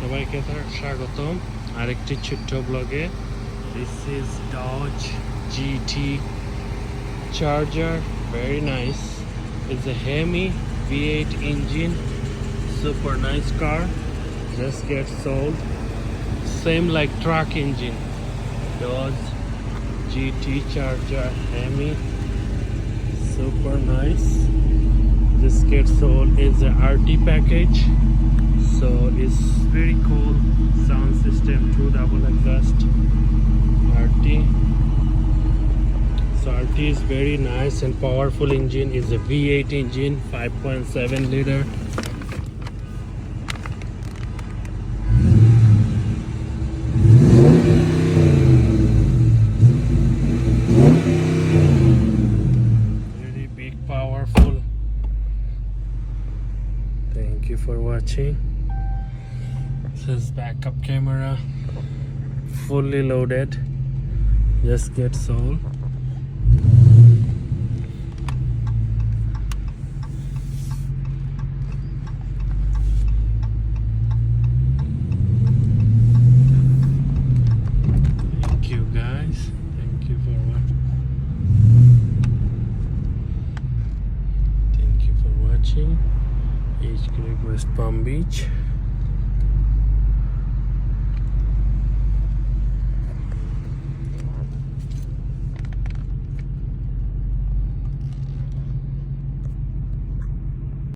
সবাইকে স্বাগতম আরেকটি ছোট্ট ব্লগে। This is Dodge GT charger, very nice. It's a Hemi V8 engine, super nice car, just get sold. Same like truck engine. Dodge GT Charger Hemi, super nice. Just get sold. Is a RT package, so it's very cool. Sound system, 2 double exhaust RT. So RT is very nice and powerful engine. Is a V8 engine, 5.7 liter. Very big, powerful. Thank you for watching. This is backup camera, fully loaded. Just get sold. Thank you guys. Thank you for watching. Thank you for watching. H. Craig, West Palm Beach.